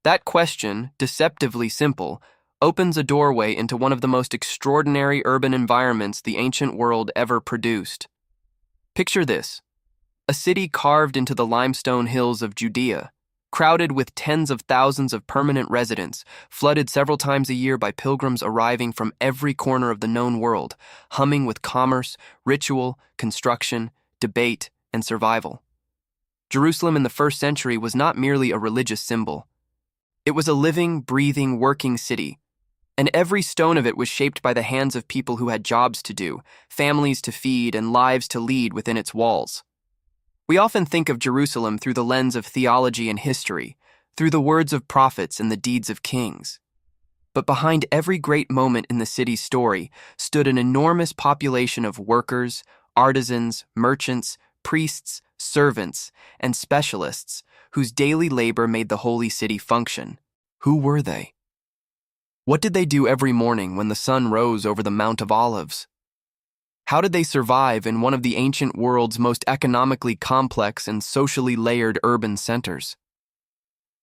That question, deceptively simple, opens a doorway into one of the most extraordinary urban environments the ancient world ever produced. Picture this: a city carved into the limestone hills of Judea, crowded with tens of thousands of permanent residents, flooded several times a year by pilgrims arriving from every corner of the known world, humming with commerce, ritual, construction, debate, and survival. Jerusalem in the first century was not merely a religious symbol. It was a living, breathing, working city, and every stone of it was shaped by the hands of people who had jobs to do, families to feed, and lives to lead within its walls. We often think of Jerusalem through the lens of theology and history, through the words of prophets and the deeds of kings. But behind every great moment in the city's story stood an enormous population of workers, artisans, merchants, priests, servants, and specialists whose daily labor made the holy city function. Who were they? What did they do every morning when the sun rose over the Mount of Olives? How did they survive in one of the ancient world's most economically complex and socially layered urban centers?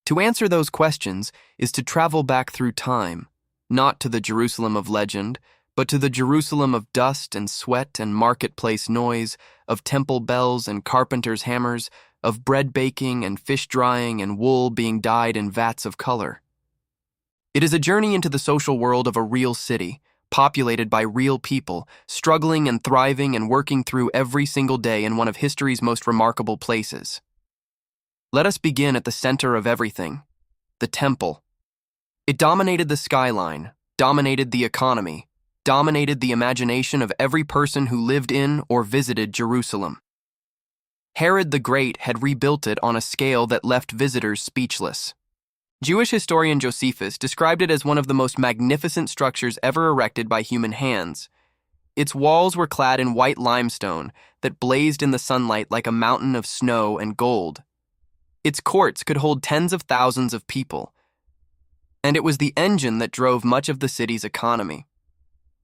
To answer those questions is to travel back through time, not to the Jerusalem of legend, but to the Jerusalem of dust and sweat and marketplace noise, of temple bells and carpenters' hammers, of bread baking and fish drying and wool being dyed in vats of color. It is a journey into the social world of a real city, populated by real people, struggling and thriving and working through every single day in one of history's most remarkable places. Let us begin at the center of everything, the temple. It dominated the skyline, dominated the economy, dominated the imagination of every person who lived in or visited Jerusalem. Herod the Great had rebuilt it on a scale that left visitors speechless. Jewish historian Josephus described it as one of the most magnificent structures ever erected by human hands. Its walls were clad in white limestone that blazed in the sunlight like a mountain of snow and gold. Its courts could hold tens of thousands of people, and it was the engine that drove much of the city's economy.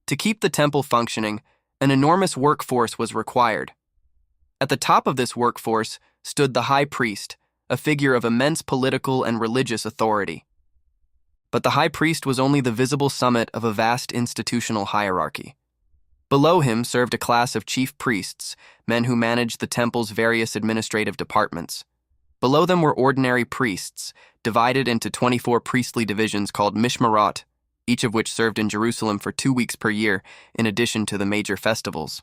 To keep the temple functioning, an enormous workforce was required. At the top of this workforce stood the high priest, a figure of immense political and religious authority. But the high priest was only the visible summit of a vast institutional hierarchy. Below him served a class of chief priests, men who managed the temple's various administrative departments. Below them were ordinary priests, divided into 24 priestly divisions called mishmarot, each of which served in Jerusalem for 2 weeks per year, in addition to the major festivals.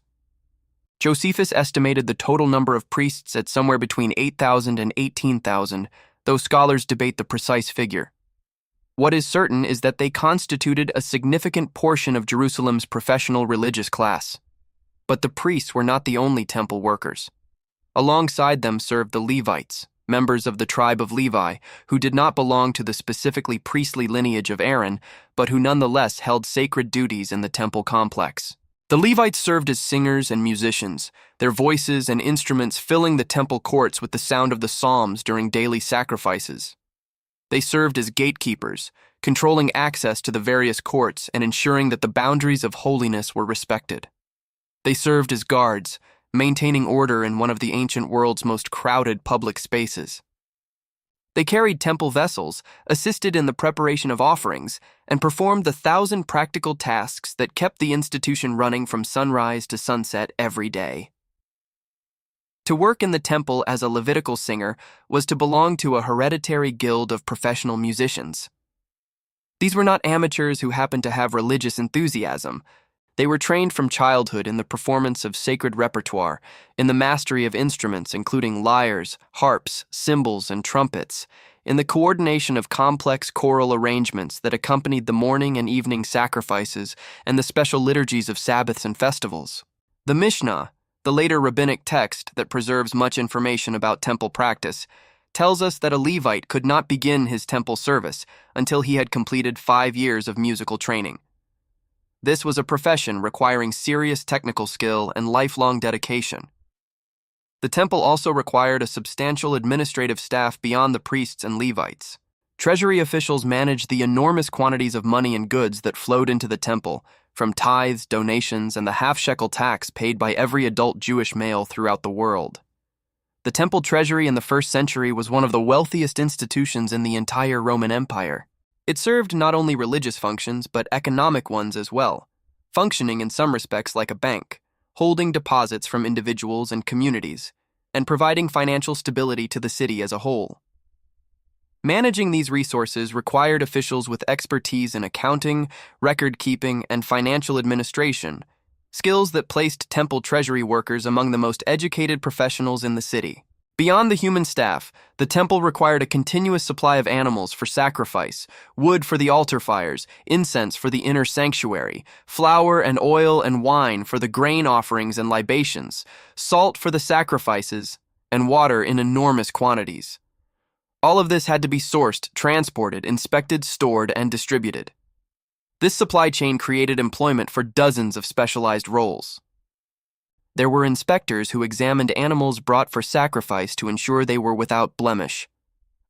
Josephus estimated the total number of priests at somewhere between 8,000 and 18,000, though scholars debate the precise figure. What is certain is that they constituted a significant portion of Jerusalem's professional religious class. But the priests were not the only temple workers. Alongside them served the Levites, members of the tribe of Levi, who did not belong to the specifically priestly lineage of Aaron, but who nonetheless held sacred duties in the temple complex. The Levites served as singers and musicians, their voices and instruments filling the temple courts with the sound of the psalms during daily sacrifices. They served as gatekeepers, controlling access to the various courts and ensuring that the boundaries of holiness were respected. They served as guards, maintaining order in one of the ancient world's most crowded public spaces. They carried temple vessels, assisted in the preparation of offerings, and performed the 1,000 practical tasks that kept the institution running from sunrise to sunset every day. To work in the temple as a Levitical singer was to belong to a hereditary guild of professional musicians. These were not amateurs who happened to have religious enthusiasm. They were trained from childhood in the performance of sacred repertoire, in the mastery of instruments including lyres, harps, cymbals, and trumpets, in the coordination of complex choral arrangements that accompanied the morning and evening sacrifices and the special liturgies of Sabbaths and festivals. The Mishnah, the later rabbinic text that preserves much information about temple practice, tells us that a Levite could not begin his temple service until he had completed 5 years of musical training. This was a profession requiring serious technical skill and lifelong dedication. The temple also required a substantial administrative staff beyond the priests and Levites. Treasury officials managed the enormous quantities of money and goods that flowed into the temple, from tithes, donations, and the half-shekel tax paid by every adult Jewish male throughout the world. The temple treasury in the 1st century was one of the wealthiest institutions in the entire Roman Empire. It served not only religious functions, but economic ones as well, functioning in some respects like a bank, holding deposits from individuals and communities, and providing financial stability to the city as a whole. Managing these resources required officials with expertise in accounting, record-keeping, and financial administration, skills that placed temple treasury workers among the most educated professionals in the city. Beyond the human staff, the temple required a continuous supply of animals for sacrifice, wood for the altar fires, incense for the inner sanctuary, flour and oil and wine for the grain offerings and libations, salt for the sacrifices, and water in enormous quantities. All of this had to be sourced, transported, inspected, stored, and distributed. This supply chain created employment for dozens of specialized roles. There were inspectors who examined animals brought for sacrifice to ensure they were without blemish,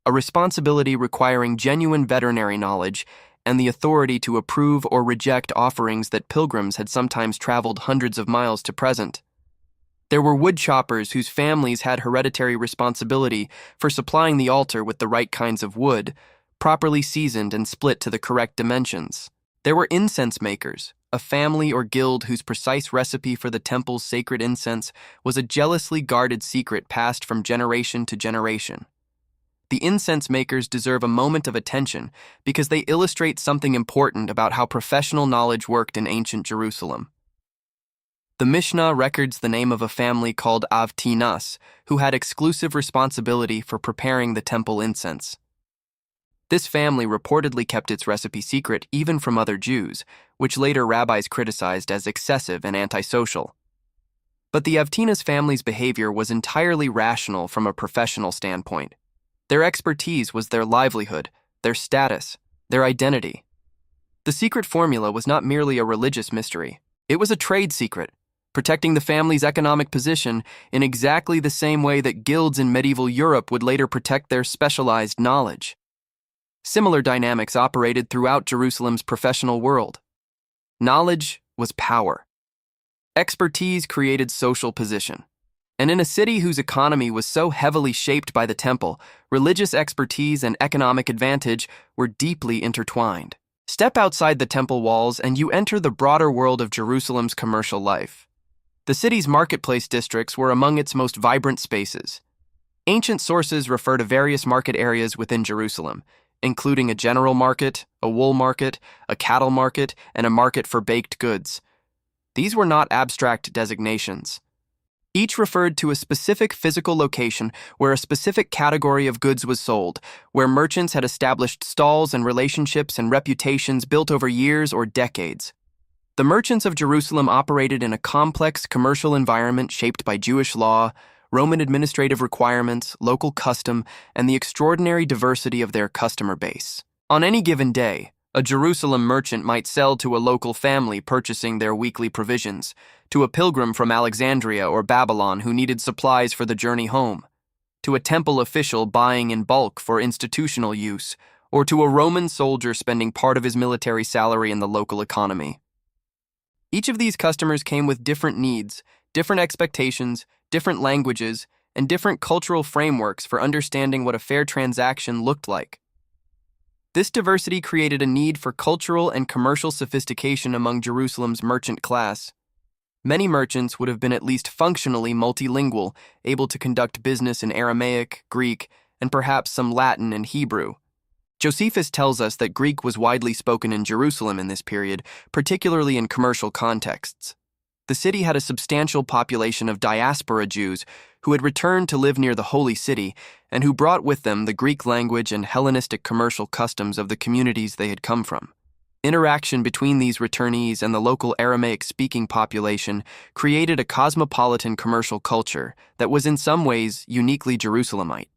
a responsibility requiring genuine veterinary knowledge and the authority to approve or reject offerings that pilgrims had sometimes traveled hundreds of miles to present. There were wood choppers whose families had hereditary responsibility for supplying the altar with the right kinds of wood, properly seasoned and split to the correct dimensions. There were incense makers, a family or guild whose precise recipe for the temple's sacred incense was a jealously guarded secret passed from generation to generation. The incense makers deserve a moment of attention because they illustrate something important about how professional knowledge worked in ancient Jerusalem. The Mishnah records the name of a family called Avtinas, who had exclusive responsibility for preparing the temple incense. This family reportedly kept its recipe secret even from other Jews, which later rabbis criticized as excessive and antisocial. But the Avtinas family's behavior was entirely rational from a professional standpoint. Their expertise was their livelihood, their status, their identity. The secret formula was not merely a religious mystery. It was a trade secret, protecting the family's economic position in exactly the same way that guilds in medieval Europe would later protect their specialized knowledge. Similar dynamics operated throughout Jerusalem's professional world. Knowledge was power. Expertise created social position. And in a city whose economy was so heavily shaped by the temple, religious expertise and economic advantage were deeply intertwined. Step outside the temple walls and you enter the broader world of Jerusalem's commercial life. The city's marketplace districts were among its most vibrant spaces. Ancient sources refer to various market areas within Jerusalem, including a general market, a wool market, a cattle market, and a market for baked goods. These were not abstract designations. Each referred to a specific physical location where a specific category of goods was sold, where merchants had established stalls and relationships and reputations built over years or decades. The merchants of Jerusalem operated in a complex commercial environment shaped by Jewish law, Roman administrative requirements, local custom, and the extraordinary diversity of their customer base. On any given day, a Jerusalem merchant might sell to a local family purchasing their weekly provisions, to a pilgrim from Alexandria or Babylon who needed supplies for the journey home, to a temple official buying in bulk for institutional use, or to a Roman soldier spending part of his military salary in the local economy. Each of these customers came with different needs, different expectations, different languages, and different cultural frameworks for understanding what a fair transaction looked like. This diversity created a need for cultural and commercial sophistication among Jerusalem's merchant class. Many merchants would have been at least functionally multilingual, able to conduct business in Aramaic, Greek, and perhaps some Latin and Hebrew. Josephus tells us that Greek was widely spoken in Jerusalem in this period, particularly in commercial contexts. The city had a substantial population of diaspora Jews who had returned to live near the Holy City and who brought with them the Greek language and Hellenistic commercial customs of the communities they had come from. Interaction between these returnees and the local Aramaic-speaking population created a cosmopolitan commercial culture that was in some ways uniquely Jerusalemite.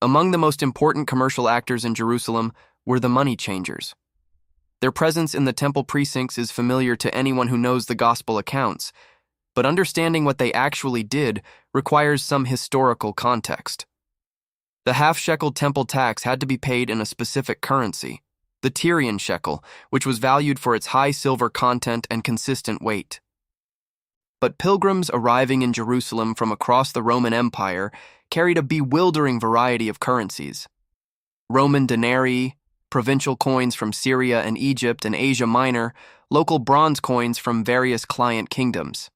Among the most important commercial actors in Jerusalem were the money changers. Their presence in the temple precincts is familiar to anyone who knows the gospel accounts, but understanding what they actually did requires some historical context. The half-shekel temple tax had to be paid in a specific currency, the Tyrian shekel, which was valued for its high silver content and consistent weight. But pilgrims arriving in Jerusalem from across the Roman Empire carried a bewildering variety of currencies. Roman denarii, provincial coins from Syria and Egypt and Asia Minor, local bronze coins from various client kingdoms.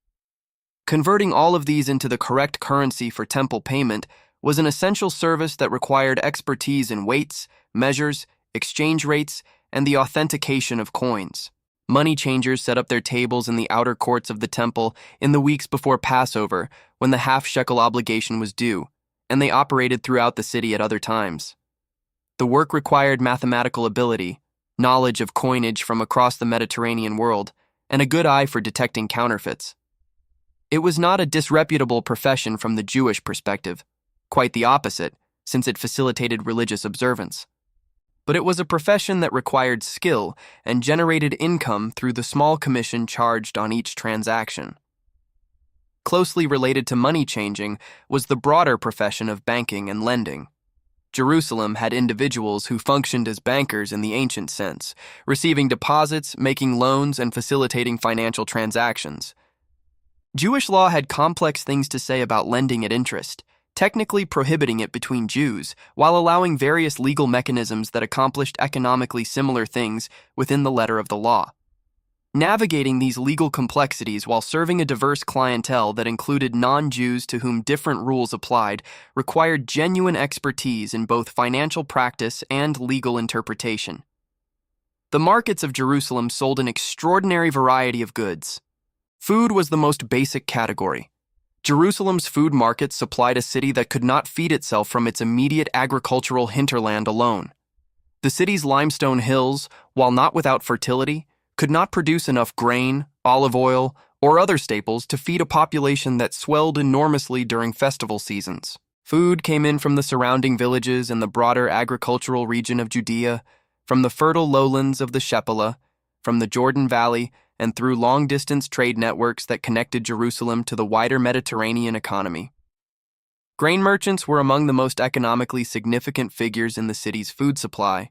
Converting all of these into the correct currency for temple payment was an essential service that required expertise in weights, measures, exchange rates, and the authentication of coins. Money changers set up their tables in the outer courts of the temple in the weeks before Passover, when the half-shekel obligation was due, and they operated throughout the city at other times. The work required mathematical ability, knowledge of coinage from across the Mediterranean world, and a good eye for detecting counterfeits. It was not a disreputable profession from the Jewish perspective, quite the opposite, since it facilitated religious observance. But it was a profession that required skill and generated income through the small commission charged on each transaction. Closely related to money changing was the broader profession of banking and lending. Jerusalem had individuals who functioned as bankers in the ancient sense, receiving deposits, making loans, and facilitating financial transactions. Jewish law had complex things to say about lending at interest, technically prohibiting it between Jews, while allowing various legal mechanisms that accomplished economically similar things within the letter of the law. Navigating these legal complexities while serving a diverse clientele that included non-Jews to whom different rules applied required genuine expertise in both financial practice and legal interpretation. The markets of Jerusalem sold an extraordinary variety of goods. Food was the most basic category. Jerusalem's food market supplied a city that could not feed itself from its immediate agricultural hinterland alone. The city's limestone hills, while not without fertility, could not produce enough grain, olive oil, or other staples to feed a population that swelled enormously during festival seasons. Food came in from the surrounding villages and the broader agricultural region of Judea, from the fertile lowlands of the Shephelah, from the Jordan Valley, and through long-distance trade networks that connected Jerusalem to the wider Mediterranean economy. Grain merchants were among the most economically significant figures in the city's food supply.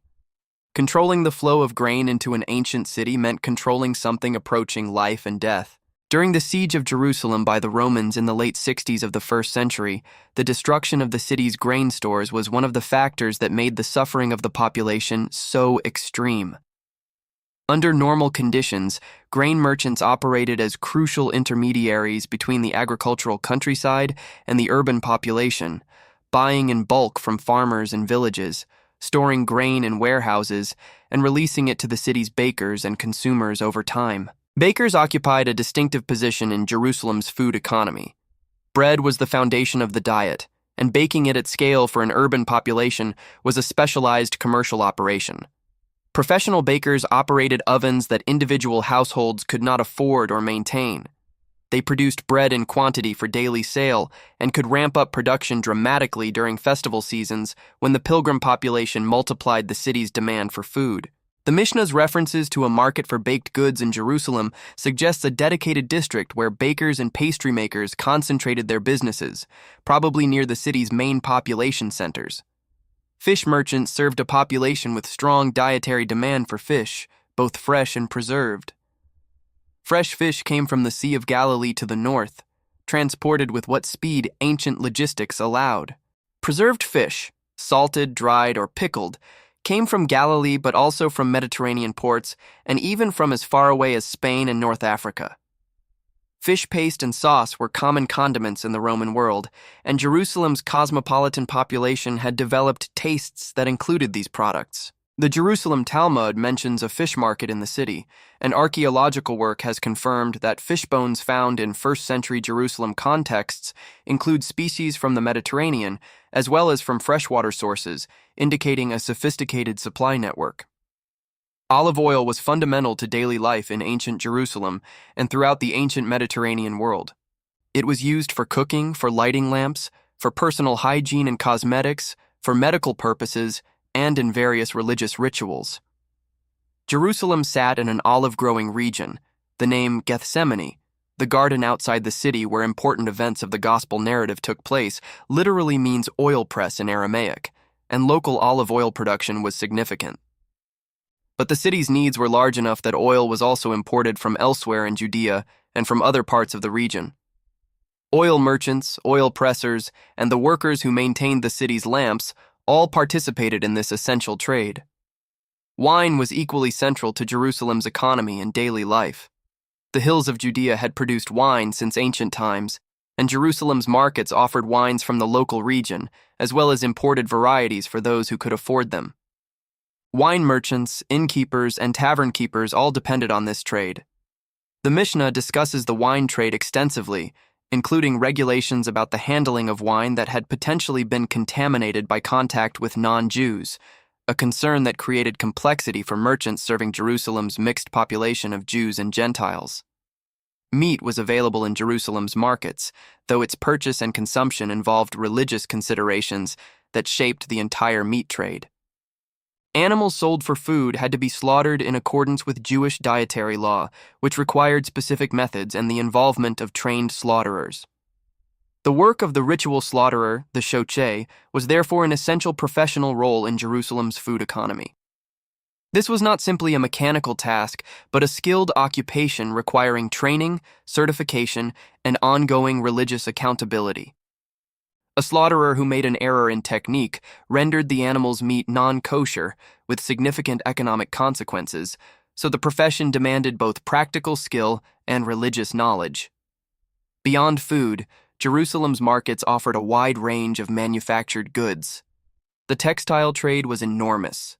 Controlling the flow of grain into an ancient city meant controlling something approaching life and death. During the siege of Jerusalem by the Romans in the late 60s of the 1st century, the destruction of the city's grain stores was one of the factors that made the suffering of the population so extreme. Under normal conditions, grain merchants operated as crucial intermediaries between the agricultural countryside and the urban population, buying in bulk from farmers and villages, storing grain in warehouses, and releasing it to the city's bakers and consumers over time. Bakers occupied a distinctive position in Jerusalem's food economy. Bread was the foundation of the diet, and baking it at scale for an urban population was a specialized commercial operation. Professional bakers operated ovens that individual households could not afford or maintain. They produced bread in quantity for daily sale and could ramp up production dramatically during festival seasons when the pilgrim population multiplied the city's demand for food. The Mishnah's references to a market for baked goods in Jerusalem suggests a dedicated district where bakers and pastry makers concentrated their businesses, probably near the city's main population centers. Fish merchants served a population with strong dietary demand for fish, both fresh and preserved. Fresh fish came from the Sea of Galilee to the north, transported with what speed ancient logistics allowed. Preserved fish, salted, dried, or pickled, came from Galilee but also from Mediterranean ports and even from as far away as Spain and North Africa. Fish paste and sauce were common condiments in the Roman world, and Jerusalem's cosmopolitan population had developed tastes that included these products. The Jerusalem Talmud mentions a fish market in the city, and archaeological work has confirmed that fish bones found in first-century Jerusalem contexts include species from the Mediterranean as well as from freshwater sources, indicating a sophisticated supply network. Olive oil was fundamental to daily life in ancient Jerusalem and throughout the ancient Mediterranean world. It was used for cooking, for lighting lamps, for personal hygiene and cosmetics, for medical purposes, and in various religious rituals. Jerusalem sat in an olive-growing region. The name Gethsemane, the garden outside the city where important events of the gospel narrative took place, literally means oil press in Aramaic, and local olive oil production was significant. But the city's needs were large enough that oil was also imported from elsewhere in Judea and from other parts of the region. Oil merchants, oil pressers, and the workers who maintained the city's lamps all participated in this essential trade. Wine was equally central to Jerusalem's economy and daily life. The hills of Judea had produced wine since ancient times, and Jerusalem's markets offered wines from the local region, as well as imported varieties for those who could afford them. Wine merchants, innkeepers, and tavern keepers all depended on this trade. The Mishnah discusses the wine trade extensively, including regulations about the handling of wine that had potentially been contaminated by contact with non-Jews, a concern that created complexity for merchants serving Jerusalem's mixed population of Jews and Gentiles. Meat was available in Jerusalem's markets, though its purchase and consumption involved religious considerations that shaped the entire meat trade. Animals sold for food had to be slaughtered in accordance with Jewish dietary law, which required specific methods and the involvement of trained slaughterers. The work of the ritual slaughterer, the shocheh, was therefore an essential professional role in Jerusalem's food economy. This was not simply a mechanical task, but a skilled occupation requiring training, certification, and ongoing religious accountability. A slaughterer who made an error in technique rendered the animal's meat non-kosher, with significant economic consequences, so the profession demanded both practical skill and religious knowledge. Beyond food, Jerusalem's markets offered a wide range of manufactured goods. The textile trade was enormous.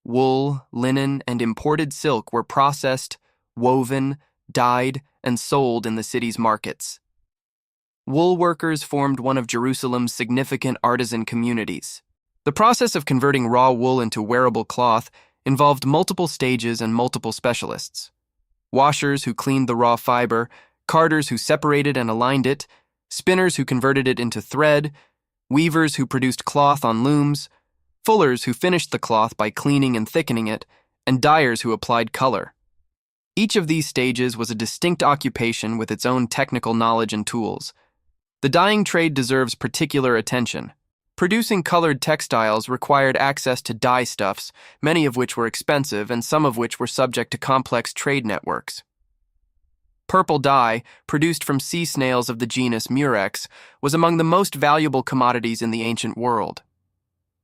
Wool, linen, and imported silk were processed, woven, dyed, and sold in the city's markets. Wool workers formed one of Jerusalem's significant artisan communities. The process of converting raw wool into wearable cloth involved multiple stages and multiple specialists. Washers who cleaned the raw fiber, carders who separated and aligned it, spinners who converted it into thread, weavers who produced cloth on looms, fullers who finished the cloth by cleaning and thickening it, and dyers who applied color. Each of these stages was a distinct occupation with its own technical knowledge and tools. The dyeing trade deserves particular attention. Producing colored textiles required access to dye stuffs, many of which were expensive and some of which were subject to complex trade networks. Purple dye, produced from sea snails of the genus Murex, was among the most valuable commodities in the ancient world.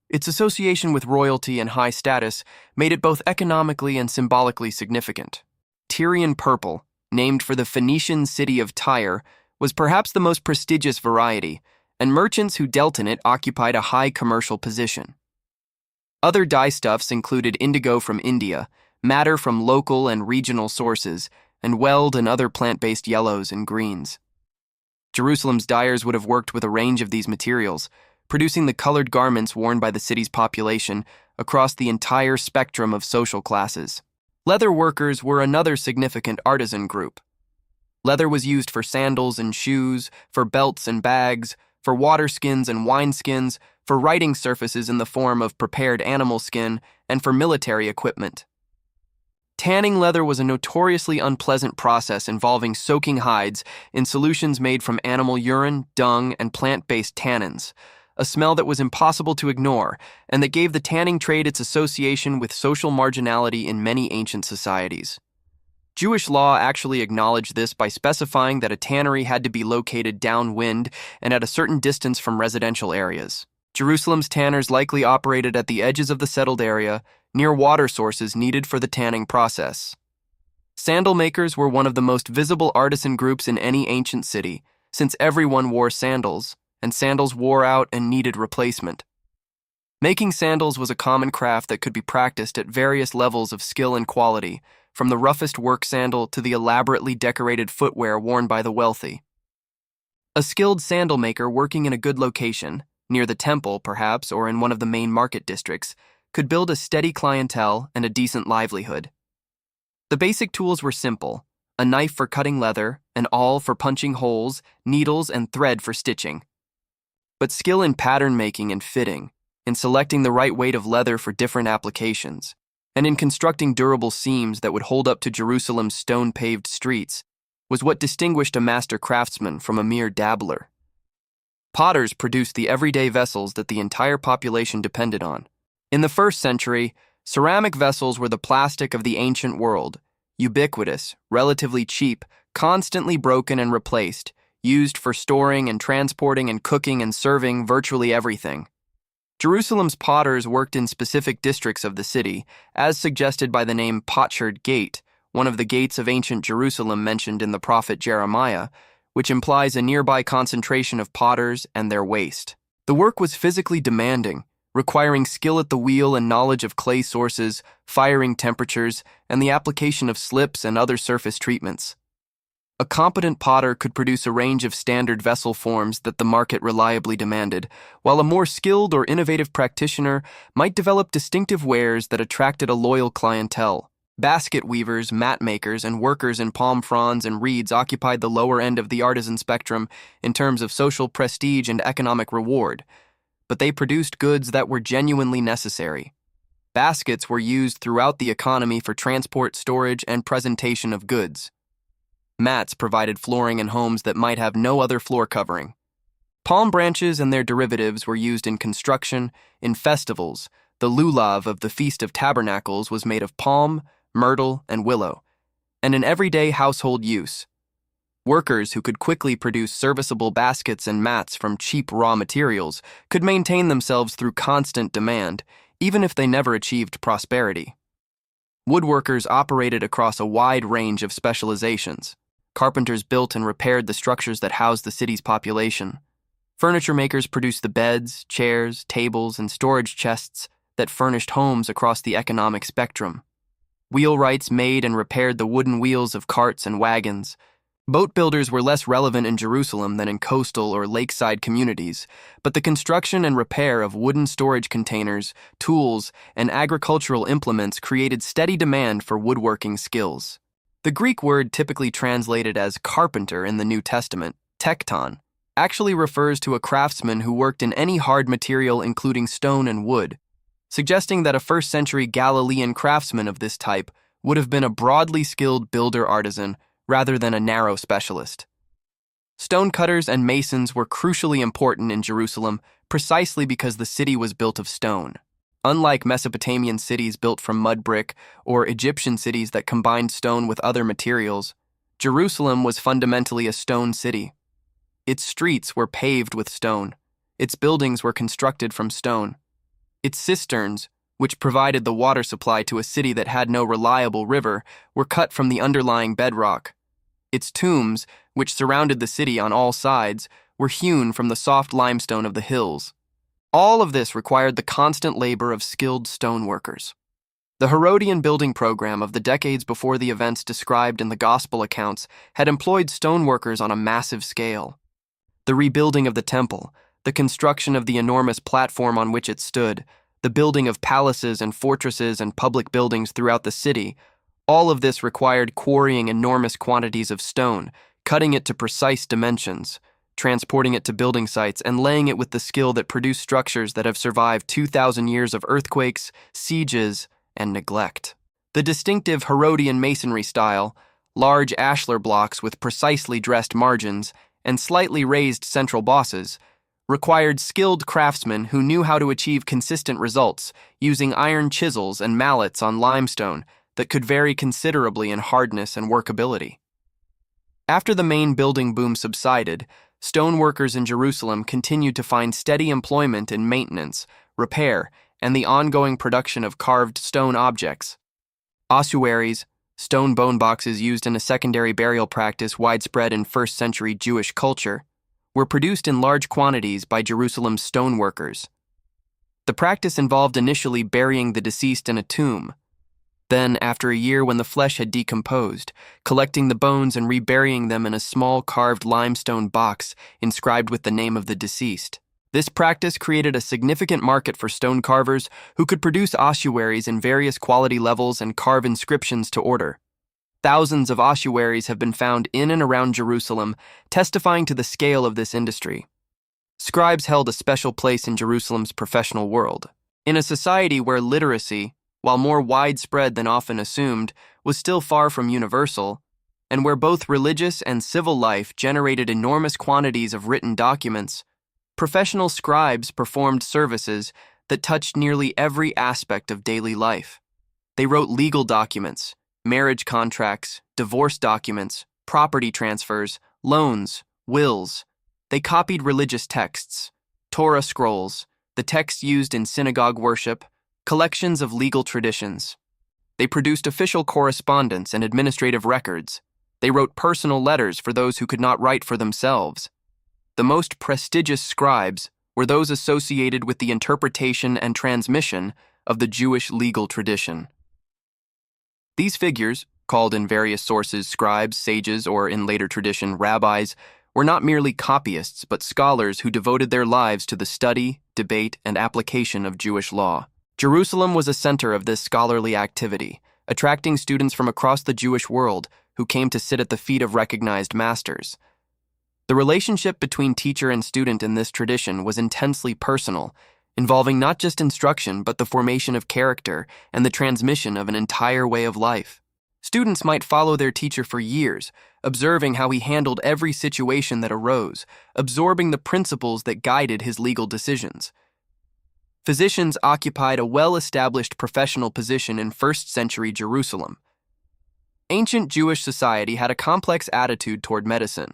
Its association with royalty and high status made it both economically and symbolically significant. Tyrian purple, named for the Phoenician city of Tyre, was perhaps the most prestigious variety, and merchants who dealt in it occupied a high commercial position. Other dyestuffs included indigo from India, madder from local and regional sources, and weld and other plant-based yellows and greens. Jerusalem's dyers would have worked with a range of these materials, producing the colored garments worn by the city's population across the entire spectrum of social classes. Leather workers were another significant artisan group. Leather was used for sandals and shoes, for belts and bags, for water skins and wineskins, for writing surfaces in the form of prepared animal skin, and for military equipment. Tanning leather was a notoriously unpleasant process involving soaking hides in solutions made from animal urine, dung, and plant-based tannins, a smell that was impossible to ignore and that gave the tanning trade its association with social marginality in many ancient societies. Jewish law actually acknowledged this by specifying that a tannery had to be located downwind and at a certain distance from residential areas. Jerusalem's tanners likely operated at the edges of the settled area, near water sources needed for the tanning process. Sandal makers were one of the most visible artisan groups in any ancient city, since everyone wore sandals, and sandals wore out and needed replacement. Making sandals was a common craft that could be practiced at various levels of skill and quality, from the roughest work sandal to the elaborately decorated footwear worn by the wealthy. A skilled sandal maker working in a good location, near the temple perhaps, or in one of the main market districts, could build a steady clientele and a decent livelihood. The basic tools were simple: a knife for cutting leather, an awl for punching holes, needles and thread for stitching. But skill in pattern making and fitting, in selecting the right weight of leather for different applications, and in constructing durable seams that would hold up to Jerusalem's stone-paved streets, was what distinguished a master craftsman from a mere dabbler. Potters produced the everyday vessels that the entire population depended on. In the 1st century, ceramic vessels were the plastic of the ancient world, ubiquitous, relatively cheap, constantly broken and replaced, used for storing and transporting and cooking and serving virtually everything. Jerusalem's potters worked in specific districts of the city, as suggested by the name Potsherd Gate, one of the gates of ancient Jerusalem mentioned in the prophet Jeremiah, which implies a nearby concentration of potters and their waste. The work was physically demanding, requiring skill at the wheel and knowledge of clay sources, firing temperatures, and the application of slips and other surface treatments. A competent potter could produce a range of standard vessel forms that the market reliably demanded, while a more skilled or innovative practitioner might develop distinctive wares that attracted a loyal clientele. Basket weavers, mat makers, and workers in palm fronds and reeds occupied the lower end of the artisan spectrum in terms of social prestige and economic reward, but they produced goods that were genuinely necessary. Baskets were used throughout the economy for transport, storage, and presentation of goods. Mats provided flooring in homes that might have no other floor covering. Palm branches and their derivatives were used in construction, in festivals. The lulav of the Feast of Tabernacles was made of palm, myrtle, and willow, and in everyday household use. Workers who could quickly produce serviceable baskets and mats from cheap raw materials could maintain themselves through constant demand, even if they never achieved prosperity. Woodworkers operated across a wide range of specializations. Carpenters built and repaired the structures that housed the city's population. Furniture makers produced the beds, chairs, tables, and storage chests that furnished homes across the economic spectrum. Wheelwrights made and repaired the wooden wheels of carts and wagons. Boat builders were less relevant in Jerusalem than in coastal or lakeside communities, but the construction and repair of wooden storage containers, tools, and agricultural implements created steady demand for woodworking skills. The Greek word typically translated as carpenter in the New Testament, tekton, actually refers to a craftsman who worked in any hard material including stone and wood, suggesting that a first-century Galilean craftsman of this type would have been a broadly skilled builder-artisan rather than a narrow specialist. Stonecutters and masons were crucially important in Jerusalem precisely because the city was built of stone. Unlike Mesopotamian cities built from mud brick or Egyptian cities that combined stone with other materials, Jerusalem was fundamentally a stone city. Its streets were paved with stone. Its buildings were constructed from stone. Its cisterns, which provided the water supply to a city that had no reliable river, were cut from the underlying bedrock. Its tombs, which surrounded the city on all sides, were hewn from the soft limestone of the hills. All of this required the constant labor of skilled stoneworkers. The Herodian building program of the decades before the events described in the Gospel accounts had employed stoneworkers on a massive scale. The rebuilding of the temple, the construction of the enormous platform on which it stood, the building of palaces and fortresses and public buildings throughout the city, all of this required quarrying enormous quantities of stone, cutting it to precise dimensions, transporting it to building sites, and laying it with the skill that produced structures that have survived 2,000 years of earthquakes, sieges, and neglect. The distinctive Herodian masonry style, large ashlar blocks with precisely dressed margins and slightly raised central bosses, required skilled craftsmen who knew how to achieve consistent results using iron chisels and mallets on limestone that could vary considerably in hardness and workability. After the main building boom subsided, stoneworkers in Jerusalem continued to find steady employment in maintenance, repair, and the ongoing production of carved stone objects. Ossuaries, stone bone boxes used in a secondary burial practice widespread in first-century Jewish culture, were produced in large quantities by Jerusalem's stoneworkers. The practice involved initially burying the deceased in a tomb. Then, after a year when the flesh had decomposed, collecting the bones and reburying them in a small carved limestone box inscribed with the name of the deceased. This practice created a significant market for stone carvers who could produce ossuaries in various quality levels and carve inscriptions to order. Thousands of ossuaries have been found in and around Jerusalem, testifying to the scale of this industry. Scribes held a special place in Jerusalem's professional world. In a society where literacy, while more widespread than often assumed, was still far from universal, and where both religious and civil life generated enormous quantities of written documents, professional scribes performed services that touched nearly every aspect of daily life. They wrote legal documents, marriage contracts, divorce documents, property transfers, loans, Wills. They copied religious texts, Torah scrolls, the texts used in synagogue worship, collections of legal traditions. They produced official correspondence and administrative records. They wrote personal letters for those who could not write for themselves. The most prestigious scribes were those associated with the interpretation and transmission of the Jewish legal tradition. These figures, called in various sources scribes, sages, or in later tradition rabbis, were not merely copyists but scholars who devoted their lives to the study, debate, and application of Jewish law. Jerusalem was a center of this scholarly activity, attracting students from across the Jewish world who came to sit at the feet of recognized masters. The relationship between teacher and student in this tradition was intensely personal, involving not just instruction but the formation of character and the transmission of an entire way of life. Students might follow their teacher for years, observing how he handled every situation that arose, absorbing the principles that guided his legal decisions. Physicians occupied a well-established professional position in first-century Jerusalem. Ancient Jewish society had a complex attitude toward medicine.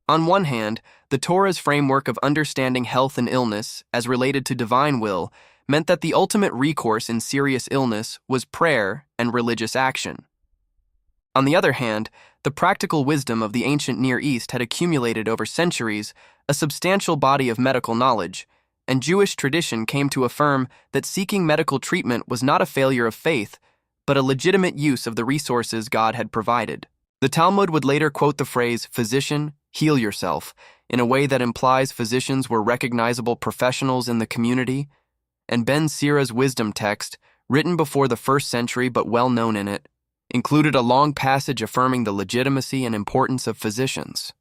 On one hand, the Torah's framework of understanding health and illness, as related to divine will, meant that the ultimate recourse in serious illness was prayer and religious action. On the other hand, the practical wisdom of the ancient Near East had accumulated over centuries a substantial body of medical knowledge, and Jewish tradition came to affirm that seeking medical treatment was not a failure of faith, but a legitimate use of the resources God had provided. The Talmud would later quote the phrase, "Physician, heal yourself," in a way that implies physicians were recognizable professionals in the community, and Ben Sira's wisdom text, written before the 1st century but well known in it, included a long passage affirming the legitimacy and importance of physicians.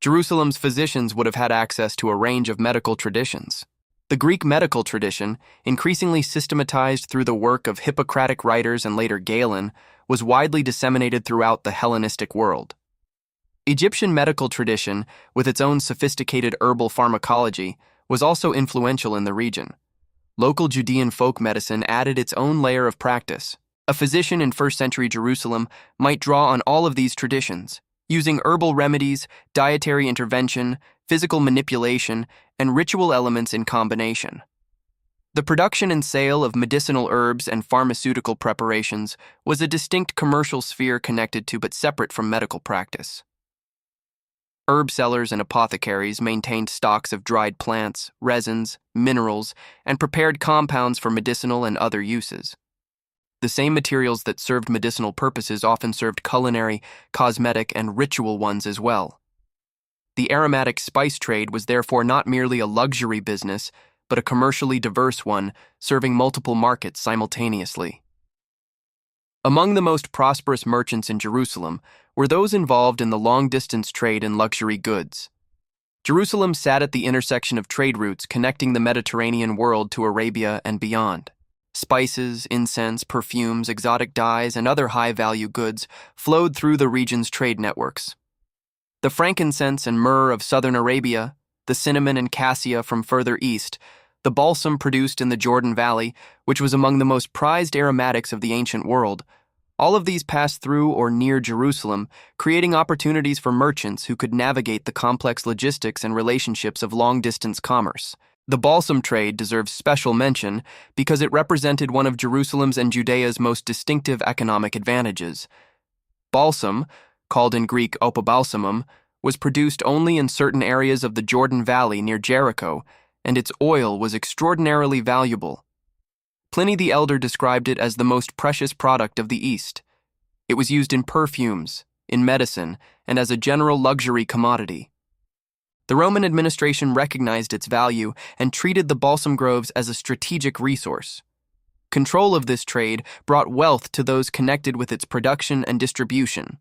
Jerusalem's physicians would have had access to a range of medical traditions. The Greek medical tradition, increasingly systematized through the work of Hippocratic writers and later Galen, was widely disseminated throughout the Hellenistic world. Egyptian medical tradition, with its own sophisticated herbal pharmacology, was also influential in the region. Local Judean folk medicine added its own layer of practice. A physician in 1st century Jerusalem might draw on all of these traditions, using herbal remedies, dietary intervention, physical manipulation, and ritual elements in combination. The production and sale of medicinal herbs and pharmaceutical preparations was a distinct commercial sphere connected to but separate from medical practice. Herb sellers and apothecaries maintained stocks of dried plants, resins, minerals, and prepared compounds for medicinal and other uses. The same materials that served medicinal purposes often served culinary, cosmetic, and ritual ones as well. The aromatic spice trade was therefore not merely a luxury business, but a commercially diverse one, serving multiple markets simultaneously. Among the most prosperous merchants in Jerusalem were those involved in the long-distance trade in luxury goods. Jerusalem sat at the intersection of trade routes connecting the Mediterranean world to Arabia and beyond. Spices, incense, perfumes, exotic dyes, and other high-value goods flowed through the region's trade networks. The frankincense and myrrh of southern Arabia, the cinnamon and cassia from further east, the balsam produced in the Jordan Valley, which was among the most prized aromatics of the ancient world, all of these passed through or near Jerusalem, creating opportunities for merchants who could navigate the complex logistics and relationships of long-distance commerce. The balsam trade deserves special mention because it represented one of Jerusalem's and Judea's most distinctive economic advantages. Balsam, called in Greek opobalsamum, was produced only in certain areas of the Jordan Valley near Jericho, and its oil was extraordinarily valuable. Pliny the Elder described it as the most precious product of the East. It was used in perfumes, in medicine, and as a general luxury commodity. The Roman administration recognized its value and treated the balsam groves as a strategic resource. Control of this trade brought wealth to those connected with its production and distribution.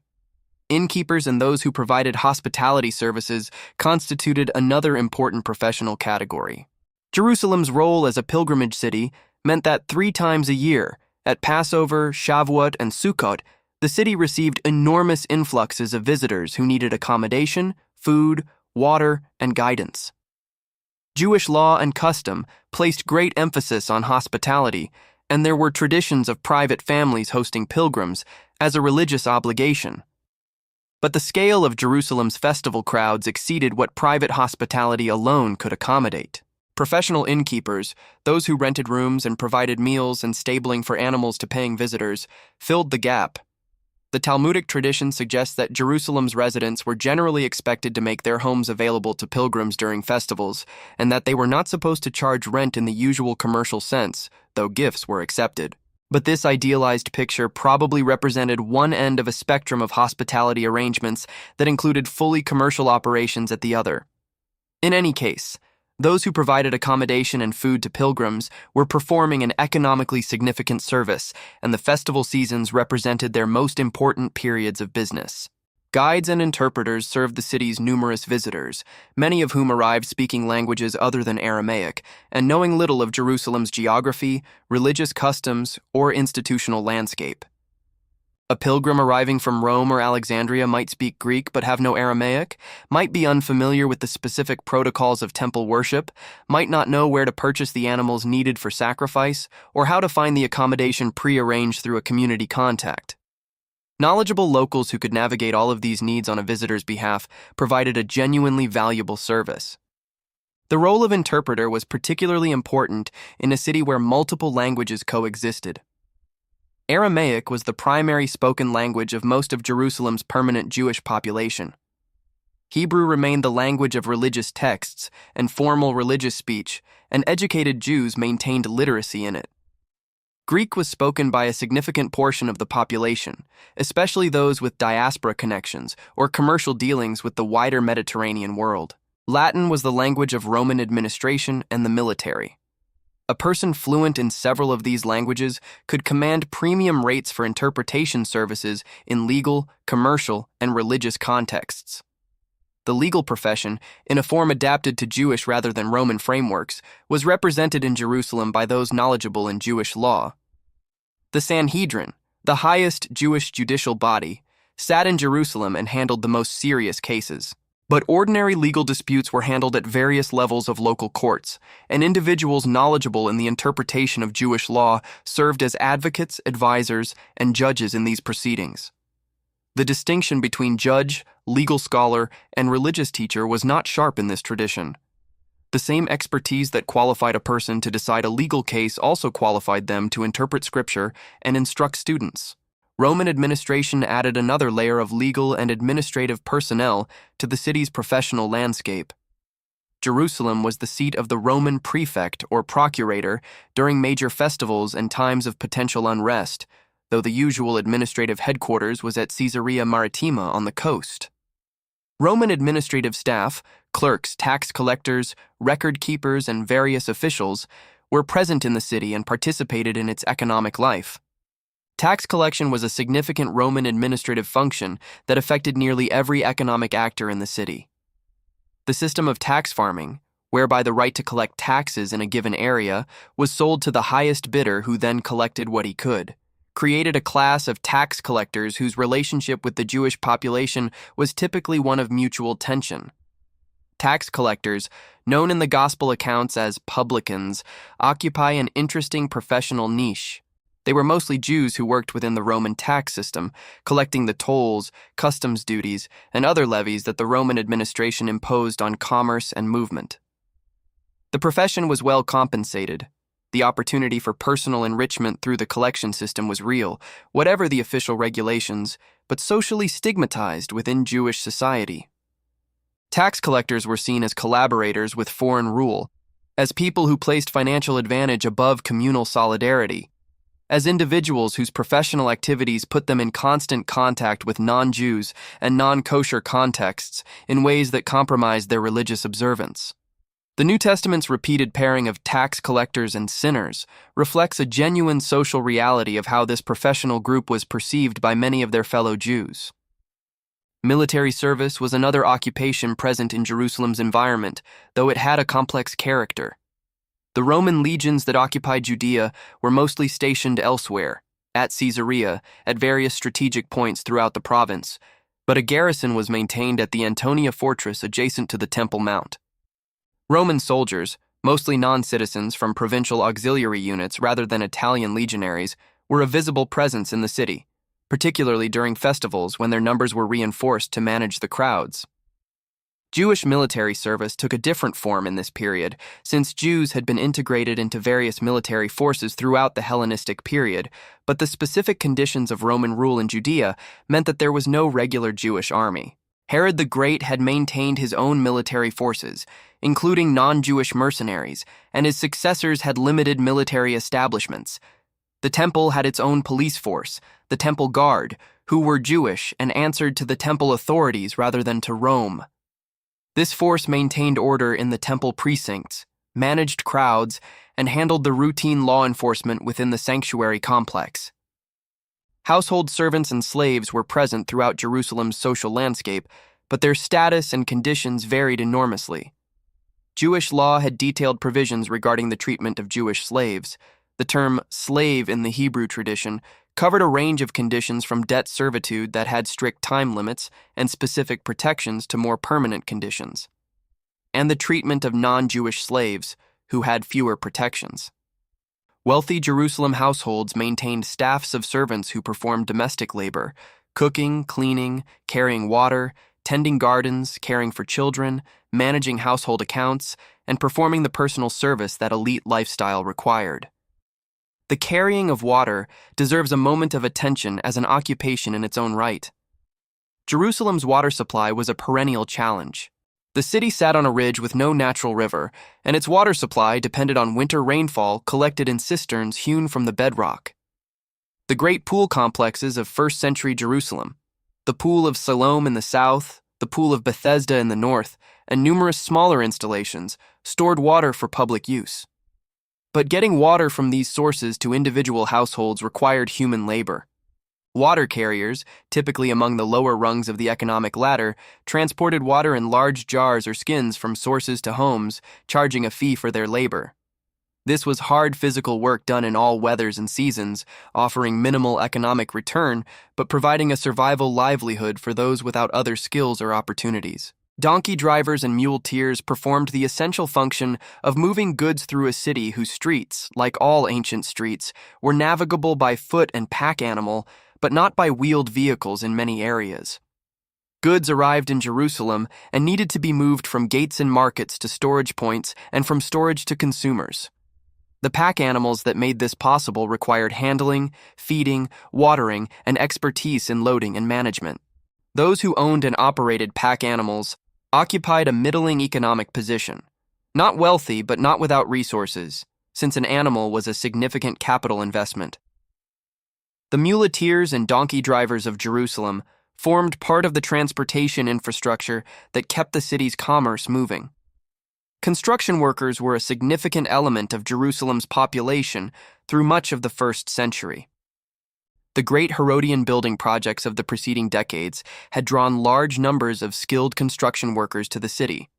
Innkeepers and those who provided hospitality services constituted another important professional category. Jerusalem's role as a pilgrimage city meant that 3 times a year, at Passover, Shavuot, and Sukkot, the city received enormous influxes of visitors who needed accommodation, food, water, and guidance. Jewish law and custom placed great emphasis on hospitality, and there were traditions of private families hosting pilgrims as a religious obligation. But the scale of Jerusalem's festival crowds exceeded what private hospitality alone could accommodate. Professional innkeepers, those who rented rooms and provided meals and stabling for animals to paying visitors, filled the gap. The Talmudic tradition suggests that Jerusalem's residents were generally expected to make their homes available to pilgrims during festivals, and that they were not supposed to charge rent in the usual commercial sense, though gifts were accepted. But this idealized picture probably represented one end of a spectrum of hospitality arrangements that included fully commercial operations at the other. In any case, those who provided accommodation and food to pilgrims were performing an economically significant service, and the festival seasons represented their most important periods of business. Guides and interpreters served the city's numerous visitors, many of whom arrived speaking languages other than Aramaic and knowing little of Jerusalem's geography, religious customs, or institutional landscape. A pilgrim arriving from Rome or Alexandria might speak Greek but have no Aramaic, might be unfamiliar with the specific protocols of temple worship, might not know where to purchase the animals needed for sacrifice, or how to find the accommodation pre-arranged through a community contact. Knowledgeable locals who could navigate all of these needs on a visitor's behalf provided a genuinely valuable service. The role of interpreter was particularly important in a city where multiple languages coexisted. Aramaic was the primary spoken language of most of Jerusalem's permanent Jewish population. Hebrew remained the language of religious texts and formal religious speech, and educated Jews maintained literacy in it. Greek was spoken by a significant portion of the population, especially those with diaspora connections or commercial dealings with the wider Mediterranean world. Latin was the language of Roman administration and the military. A person fluent in several of these languages could command premium rates for interpretation services in legal, commercial, and religious contexts. The legal profession, in a form adapted to Jewish rather than Roman frameworks, was represented in Jerusalem by those knowledgeable in Jewish law. The Sanhedrin, the highest Jewish judicial body, sat in Jerusalem and handled the most serious cases. But ordinary legal disputes were handled at various levels of local courts, and individuals knowledgeable in the interpretation of Jewish law served as advocates, advisors, and judges in these proceedings. The distinction between judge, legal scholar, and religious teacher was not sharp in this tradition. The same expertise that qualified a person to decide a legal case also qualified them to interpret scripture and instruct students. Roman administration added another layer of legal and administrative personnel to the city's professional landscape. Jerusalem was the seat of the Roman prefect or procurator during major festivals and times of potential unrest, though the usual administrative headquarters was at Caesarea Maritima on the coast. Roman administrative staff, clerks, tax collectors, record keepers, and various officials were present in the city and participated in its economic life. Tax collection was a significant Roman administrative function that affected nearly every economic actor in the city. The system of tax farming, whereby the right to collect taxes in a given area was sold to the highest bidder who then collected what he could, created a class of tax collectors whose relationship with the Jewish population was typically one of mutual tension. Tax collectors, known in the gospel accounts as publicans, occupy an interesting professional niche. They were mostly Jews who worked within the Roman tax system, collecting the tolls, customs duties, and other levies that the Roman administration imposed on commerce and movement. The profession was well compensated. The opportunity for personal enrichment through the collection system was real, whatever the official regulations, but socially stigmatized within Jewish society. Tax collectors were seen as collaborators with foreign rule, as people who placed financial advantage above communal solidarity, as individuals whose professional activities put them in constant contact with non-Jews and non-kosher contexts in ways that compromised their religious observance. The New Testament's repeated pairing of tax collectors and sinners reflects a genuine social reality of how this professional group was perceived by many of their fellow Jews. Military service was another occupation present in Jerusalem's environment, though it had a complex character. The Roman legions that occupied Judea were mostly stationed elsewhere, at Caesarea, at various strategic points throughout the province, but a garrison was maintained at the Antonia fortress adjacent to the Temple Mount. Roman soldiers, mostly non-citizens from provincial auxiliary units rather than Italian legionaries, were a visible presence in the city, particularly during festivals when their numbers were reinforced to manage the crowds. Jewish military service took a different form in this period, since Jews had been integrated into various military forces throughout the Hellenistic period, but the specific conditions of Roman rule in Judea meant that there was no regular Jewish army. Herod the Great had maintained his own military forces, including non-Jewish mercenaries, and his successors had limited military establishments. The temple had its own police force, the Temple Guard, who were Jewish and answered to the temple authorities rather than to Rome. This force maintained order in the temple precincts, managed crowds, and handled the routine law enforcement within the sanctuary complex. Household servants and slaves were present throughout Jerusalem's social landscape, but their status and conditions varied enormously. Jewish law had detailed provisions regarding the treatment of Jewish slaves. The term slave in the Hebrew tradition covered a range of conditions from debt servitude that had strict time limits and specific protections to more permanent conditions, and the treatment of non-Jewish slaves who had fewer protections. Wealthy Jerusalem households maintained staffs of servants who performed domestic labor, cooking, cleaning, carrying water, tending gardens, caring for children, managing household accounts, and performing the personal service that elite lifestyle required. The carrying of water deserves a moment of attention as an occupation in its own right. Jerusalem's water supply was a perennial challenge. The city sat on a ridge with no natural river, and its water supply depended on winter rainfall collected in cisterns hewn from the bedrock. The great pool complexes of first-century Jerusalem, the Pool of Siloam in the south, the Pool of Bethesda in the north, and numerous smaller installations, stored water for public use. But getting water from these sources to individual households required human labor. Water carriers, typically among the lower rungs of the economic ladder, transported water in large jars or skins from sources to homes, charging a fee for their labor. This was hard physical work done in all weathers and seasons, offering minimal economic return, but providing a survival livelihood for those without other skills or opportunities. Donkey drivers and muleteers performed the essential function of moving goods through a city whose streets, like all ancient streets, were navigable by foot and pack animal, but not by wheeled vehicles in many areas. Goods arrived in Jerusalem and needed to be moved from gates and markets to storage points and from storage to consumers. The pack animals that made this possible required handling, feeding, watering, and expertise in loading and management. Those who owned and operated pack animals occupied a middling economic position, not wealthy but not without resources, since an animal was a significant capital investment. The muleteers and donkey drivers of Jerusalem formed part of the transportation infrastructure that kept the city's commerce moving. Construction workers were a significant element of Jerusalem's population through much of the first century. The great Herodian building projects of the preceding decades had drawn large numbers of skilled construction workers to the city,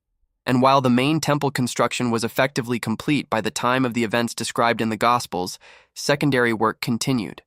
and while the main temple construction was effectively complete by the time of the events described in the Gospels, secondary work continued.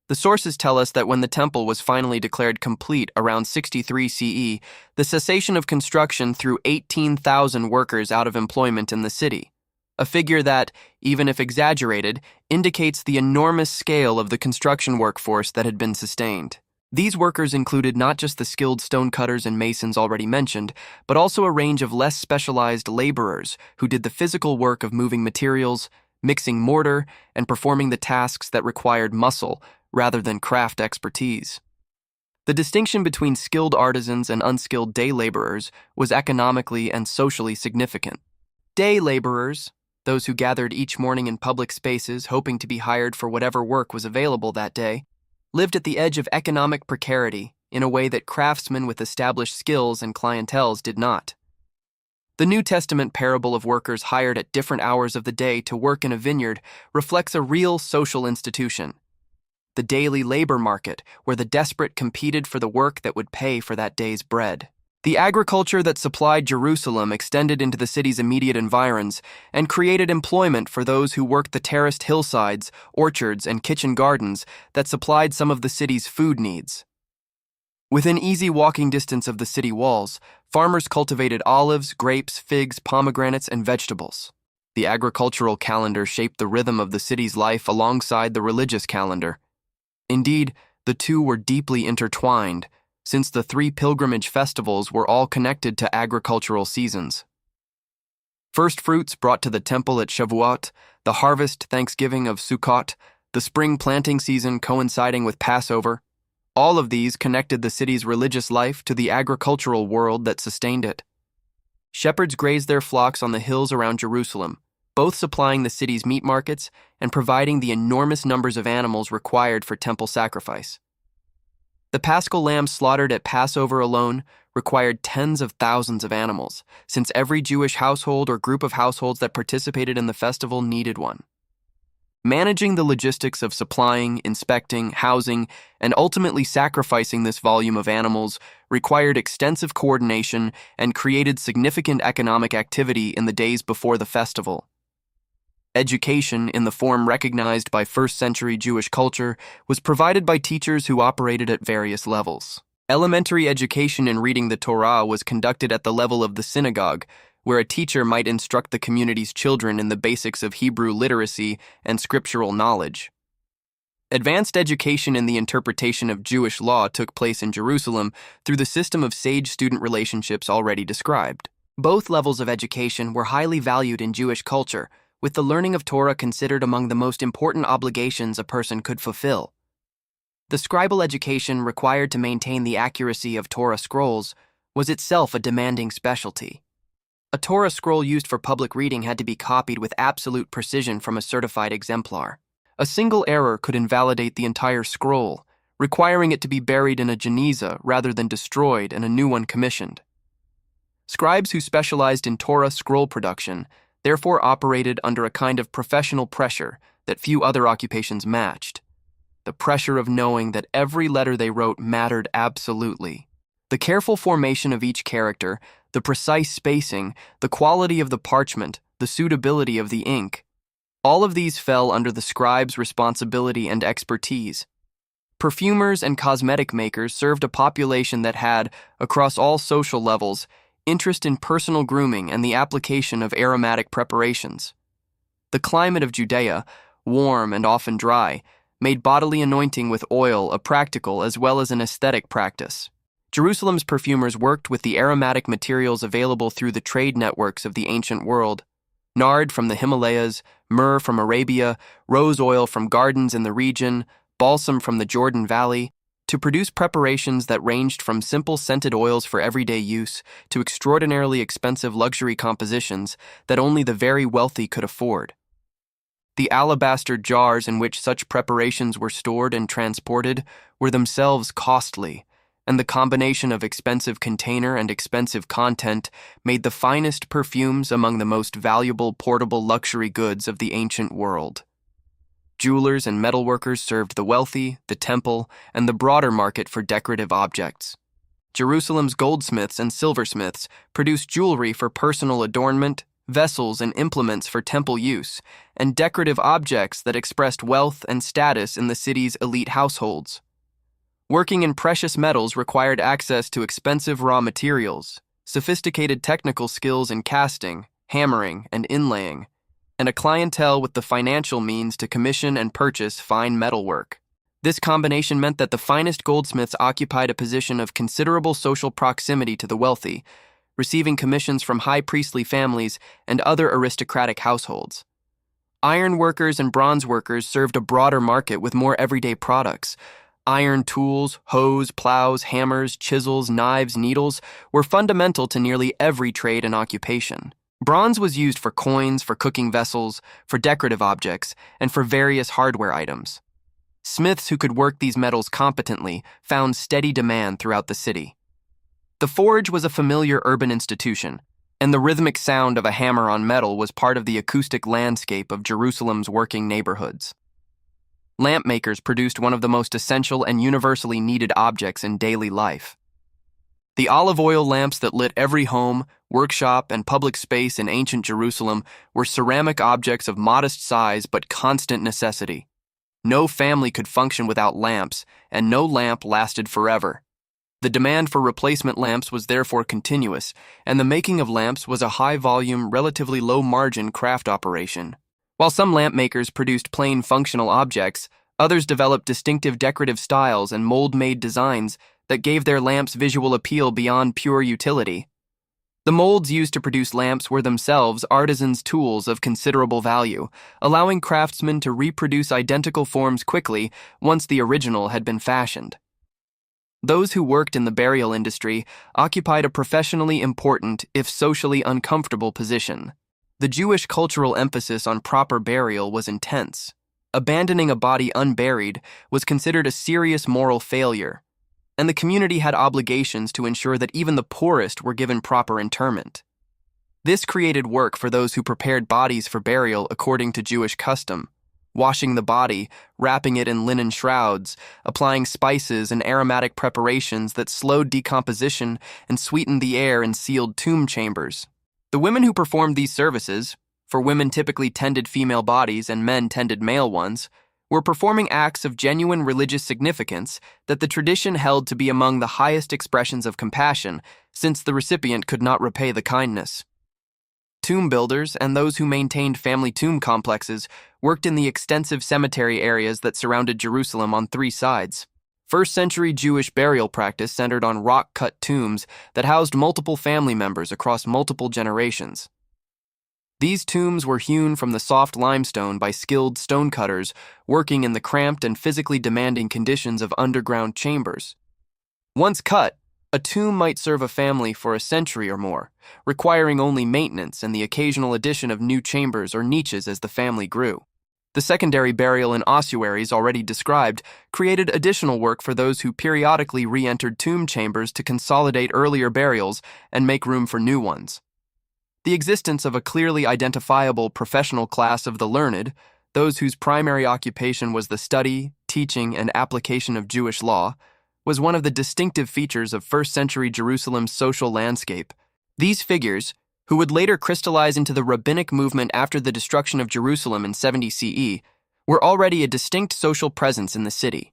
The sources tell us that when the temple was finally declared complete around 63 CE, the cessation of construction threw 18,000 workers out of employment in the city, a figure that, even if exaggerated, indicates the enormous scale of the construction workforce that had been sustained. These workers included not just the skilled stonecutters and masons already mentioned, but also a range of less specialized laborers who did the physical work of moving materials, mixing mortar, and performing the tasks that required muscle rather than craft expertise. The distinction between skilled artisans and unskilled day laborers was economically and socially significant. Day laborers, those who gathered each morning in public spaces hoping to be hired for whatever work was available that day, lived at the edge of economic precarity in a way that craftsmen with established skills and clienteles did not. The New Testament parable of workers hired at different hours of the day to work in a vineyard reflects a real social institution. The daily labor market, where the desperate competed for the work that would pay for that day's bread. The agriculture that supplied Jerusalem extended into the city's immediate environs and created employment for those who worked the terraced hillsides, orchards, and kitchen gardens that supplied some of the city's food needs. Within easy walking distance of the city walls, farmers cultivated olives, grapes, figs, pomegranates, and vegetables. The agricultural calendar shaped the rhythm of the city's life alongside the religious calendar. Indeed, The two were deeply intertwined, since the three pilgrimage festivals were all connected to agricultural seasons. First fruits brought to the temple at Shavuot, the harvest Thanksgiving of Sukkot, the spring planting season coinciding with Passover, all of these connected the city's religious life to the agricultural world that sustained it. Shepherds grazed their flocks on the hills around Jerusalem, both supplying the city's meat markets and providing the enormous numbers of animals required for temple sacrifice. The paschal lamb slaughtered at Passover alone required tens of thousands of animals, since every Jewish household or group of households that participated in the festival needed one. Managing the logistics of supplying, inspecting, housing, and ultimately sacrificing this volume of animals required extensive coordination and created significant economic activity in the days before the festival. Education, in the form recognized by first-century Jewish culture, was provided by teachers who operated at various levels. Elementary education in reading the Torah was conducted at the level of the synagogue, where a teacher might instruct the community's children in the basics of Hebrew literacy and scriptural knowledge. Advanced education in the interpretation of Jewish law took place in Jerusalem through the system of sage-student relationships already described. Both levels of education were highly valued in Jewish culture, with the learning of Torah considered among the most important obligations a person could fulfill. The scribal education required to maintain the accuracy of Torah scrolls was itself a demanding specialty. A Torah scroll used for public reading had to be copied with absolute precision from a certified exemplar. A single error could invalidate the entire scroll, requiring it to be buried in a geniza rather than destroyed and a new one commissioned. Scribes who specialized in Torah scroll production therefore operated under a kind of professional pressure that few other occupations matched. The pressure of knowing that every letter they wrote mattered absolutely. The careful formation of each character, the precise spacing, the quality of the parchment, the suitability of the ink, all of these fell under the scribe's responsibility and expertise. Perfumers and cosmetic makers served a population that had, across all social levels, interest in personal grooming and the application of aromatic preparations. The climate of Judea, warm and often dry, made bodily anointing with oil a practical as well as an aesthetic practice. Jerusalem's perfumers worked with the aromatic materials available through the trade networks of the ancient world: nard from the Himalayas, myrrh from Arabia, rose oil from gardens in the region, balsam from the Jordan Valley, to produce preparations that ranged from simple scented oils for everyday use to extraordinarily expensive luxury compositions that only the very wealthy could afford. The alabaster jars in which such preparations were stored and transported were themselves costly, and the combination of expensive container and expensive content made the finest perfumes among the most valuable portable luxury goods of the ancient world. Jewelers and metalworkers served the wealthy, the temple, and the broader market for decorative objects. Jerusalem's goldsmiths and silversmiths produced jewelry for personal adornment, vessels and implements for temple use, and decorative objects that expressed wealth and status in the city's elite households. Working in precious metals required access to expensive raw materials, sophisticated technical skills in casting, hammering, and inlaying, and a clientele with the financial means to commission and purchase fine metalwork. This combination meant that the finest goldsmiths occupied a position of considerable social proximity to the wealthy, receiving commissions from high priestly families and other aristocratic households. Iron workers and bronze workers served a broader market with more everyday products. Iron tools, hoes, plows, hammers, chisels, knives, needles were fundamental to nearly every trade and occupation. Bronze was used for coins, for cooking vessels, for decorative objects, and for various hardware items. Smiths who could work these metals competently found steady demand throughout the city. The forge was a familiar urban institution, and the rhythmic sound of a hammer on metal was part of the acoustic landscape of Jerusalem's working neighborhoods. Lamp makers produced one of the most essential and universally needed objects in daily life. The olive oil lamps that lit every home, workshop, and public space in ancient Jerusalem were ceramic objects of modest size but constant necessity. No family could function without lamps, and no lamp lasted forever. The demand for replacement lamps was therefore continuous, and the making of lamps was a high-volume, relatively low-margin craft operation. While some lamp makers produced plain functional objects, Others developed distinctive decorative styles and mold-made designs that gave their lamps visual appeal beyond pure utility. The molds used to produce lamps were themselves artisans' tools of considerable value, allowing craftsmen to reproduce identical forms quickly once the original had been fashioned. Those who worked in the burial industry occupied a professionally important, if socially uncomfortable, position. The Jewish cultural emphasis on proper burial was intense. Abandoning a body unburied was considered a serious moral failure, and the community had obligations to ensure that even the poorest were given proper interment. This created work for those who prepared bodies for burial according to Jewish custom, washing the body, wrapping it in linen shrouds, applying spices and aromatic preparations that slowed decomposition and sweetened the air in sealed tomb chambers. The women who performed these services, for women typically tended female bodies and men tended male ones, were performing acts of genuine religious significance that the tradition held to be among the highest expressions of compassion, since the recipient could not repay the kindness. Tomb builders and those who maintained family tomb complexes worked in the extensive cemetery areas that surrounded Jerusalem on 3 sides. First-century Jewish burial practice centered on rock-cut tombs that housed multiple family members across multiple generations. These tombs were hewn from the soft limestone by skilled stonecutters working in the cramped and physically demanding conditions of underground chambers. Once cut, a tomb might serve a family for a century or more, requiring only maintenance and the occasional addition of new chambers or niches as the family grew. The secondary burial in ossuaries already described created additional work for those who periodically re-entered tomb chambers to consolidate earlier burials and make room for new ones. The existence of a clearly identifiable professional class of the learned, those whose primary occupation was the study, teaching, and application of Jewish law, was one of the distinctive features of first-century Jerusalem's social landscape. These figures, who would later crystallize into the rabbinic movement after the destruction of Jerusalem in 70 CE, were already a distinct social presence in the city.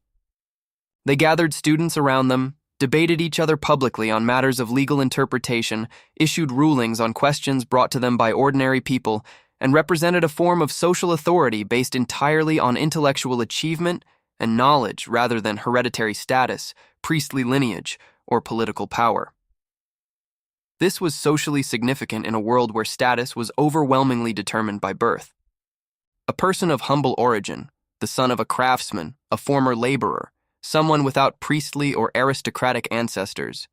They gathered students around them, debated each other publicly on matters of legal interpretation, issued rulings on questions brought to them by ordinary people, and represented a form of social authority based entirely on intellectual achievement and knowledge rather than hereditary status, priestly lineage, or political power. This was socially significant in a world where status was overwhelmingly determined by birth. A person of humble origin, the son of a craftsman, a former laborer, someone without priestly or aristocratic ancestors,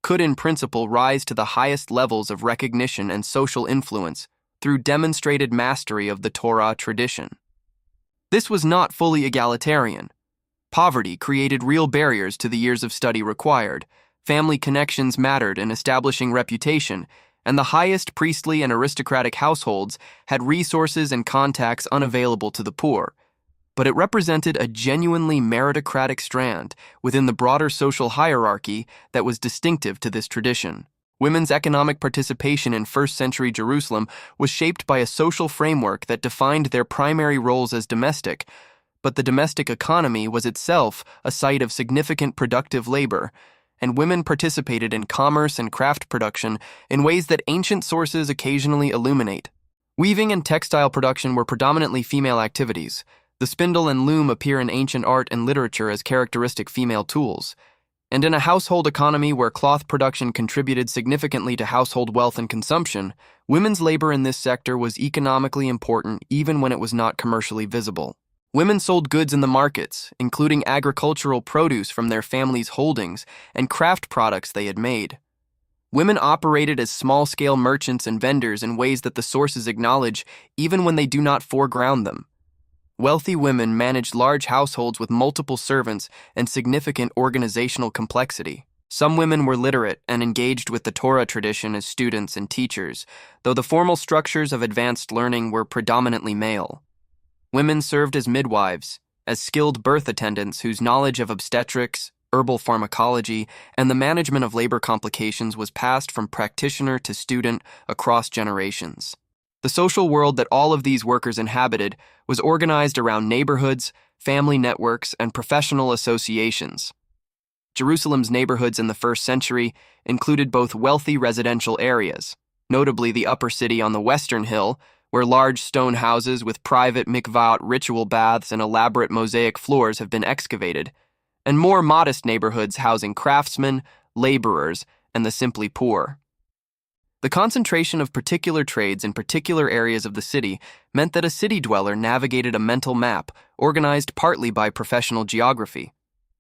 could in principle rise to the highest levels of recognition and social influence through demonstrated mastery of the Torah tradition. This was not fully egalitarian. Poverty created real barriers to the years of study required, family connections mattered in establishing reputation, and the highest priestly and aristocratic households had resources and contacts unavailable to the poor. But it represented a genuinely meritocratic strand within the broader social hierarchy that was distinctive to this tradition. Women's economic participation in first-century Jerusalem was shaped by a social framework that defined their primary roles as domestic, but the domestic economy was itself a site of significant productive labor, and women participated in commerce and craft production in ways that ancient sources occasionally illuminate. Weaving and textile production were predominantly female activities. The spindle and loom appear in ancient art and literature as characteristic female tools. And in a household economy where cloth production contributed significantly to household wealth and consumption, women's labor in this sector was economically important even when it was not commercially visible. Women sold goods in the markets, including agricultural produce from their families' holdings and craft products they had made. Women operated as small-scale merchants and vendors in ways that the sources acknowledge even when they do not foreground them. Wealthy women managed large households with multiple servants and significant organizational complexity. Some women were literate and engaged with the Torah tradition as students and teachers, though the formal structures of advanced learning were predominantly male. Women served as midwives, as skilled birth attendants whose knowledge of obstetrics, herbal pharmacology, and the management of labor complications was passed from practitioner to student across generations. The social world that all of these workers inhabited was organized around neighborhoods, family networks, and professional associations. Jerusalem's neighborhoods in the first century included both wealthy residential areas, notably the Upper City on the Western Hill, where large stone houses with private mikvaot ritual baths and elaborate mosaic floors have been excavated, and more modest neighborhoods housing craftsmen, laborers, and the simply poor. The concentration of particular trades in particular areas of the city meant that a city dweller navigated a mental map organized partly by professional geography.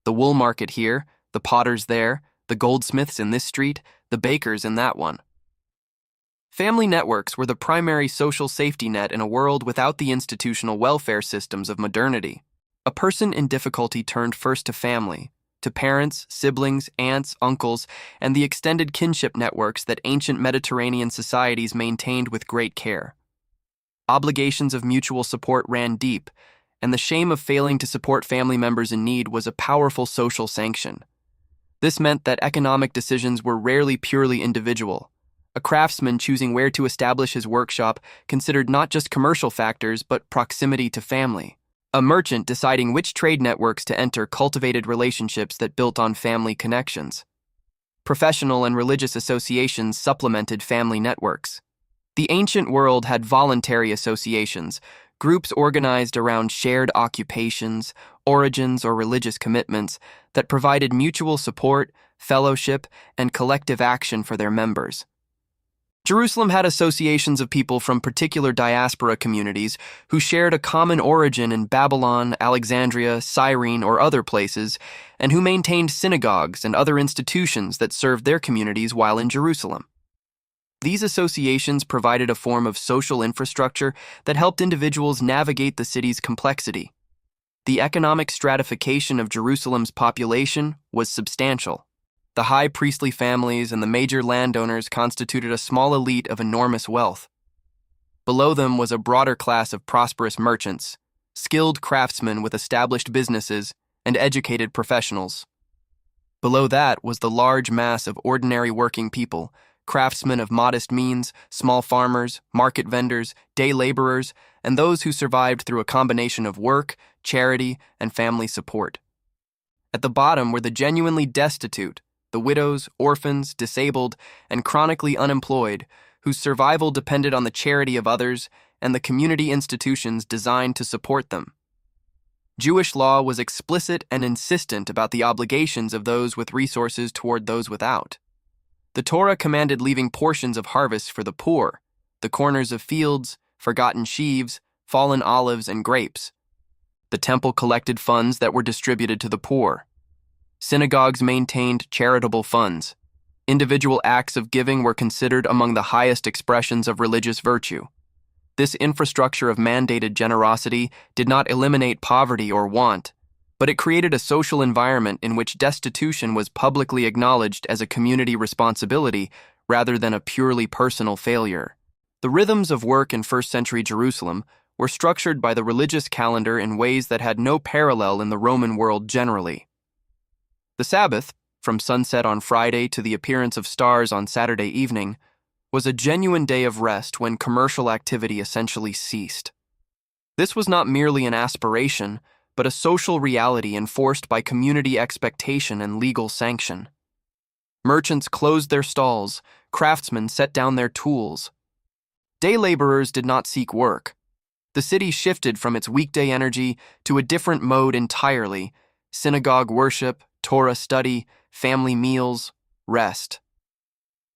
The wool market here, the potters there, the goldsmiths in this street, the bakers in that one. Family networks were the primary social safety net in a world without the institutional welfare systems of modernity. A person in difficulty turned first to family, to parents, siblings, aunts, uncles, and the extended kinship networks that ancient Mediterranean societies maintained with great care. Obligations of mutual support ran deep, and the shame of failing to support family members in need was a powerful social sanction. This meant that economic decisions were rarely purely individual. A craftsman choosing where to establish his workshop considered not just commercial factors but proximity to family. A merchant deciding which trade networks to enter cultivated relationships that built on family connections. Professional and religious associations supplemented family networks. The ancient world had voluntary associations, groups organized around shared occupations, origins, or religious commitments that provided mutual support, fellowship, and collective action for their members. Jerusalem had associations of people from particular diaspora communities who shared a common origin in Babylon, Alexandria, Cyrene, or other places, and who maintained synagogues and other institutions that served their communities while in Jerusalem. These associations provided a form of social infrastructure that helped individuals navigate the city's complexity. The economic stratification of Jerusalem's population was substantial. The high priestly families and the major landowners constituted a small elite of enormous wealth. Below them was a broader class of prosperous merchants, skilled craftsmen with established businesses, and educated professionals. Below that was the large mass of ordinary working people, craftsmen of modest means, small farmers, market vendors, day laborers, and those who survived through a combination of work, charity, and family support. At the bottom were the genuinely destitute, the widows, orphans, disabled, and chronically unemployed, whose survival depended on the charity of others and the community institutions designed to support them. Jewish law was explicit and insistent about the obligations of those with resources toward those without. The Torah commanded leaving portions of harvests for the poor, the corners of fields, forgotten sheaves, fallen olives, and grapes. The temple collected funds that were distributed to the poor. Synagogues maintained charitable funds. Individual acts of giving were considered among the highest expressions of religious virtue. This infrastructure of mandated generosity did not eliminate poverty or want, but it created a social environment in which destitution was publicly acknowledged as a community responsibility rather than a purely personal failure. The rhythms of work in first-century Jerusalem were structured by the religious calendar in ways that had no parallel in the Roman world generally. The Sabbath, from sunset on Friday to the appearance of stars on Saturday evening, was a genuine day of rest when commercial activity essentially ceased. This was not merely an aspiration, but a social reality enforced by community expectation and legal sanction. Merchants closed their stalls, craftsmen set down their tools. Day laborers did not seek work. The city shifted from its weekday energy to a different mode entirely: synagogue worship, Torah study, family meals, rest.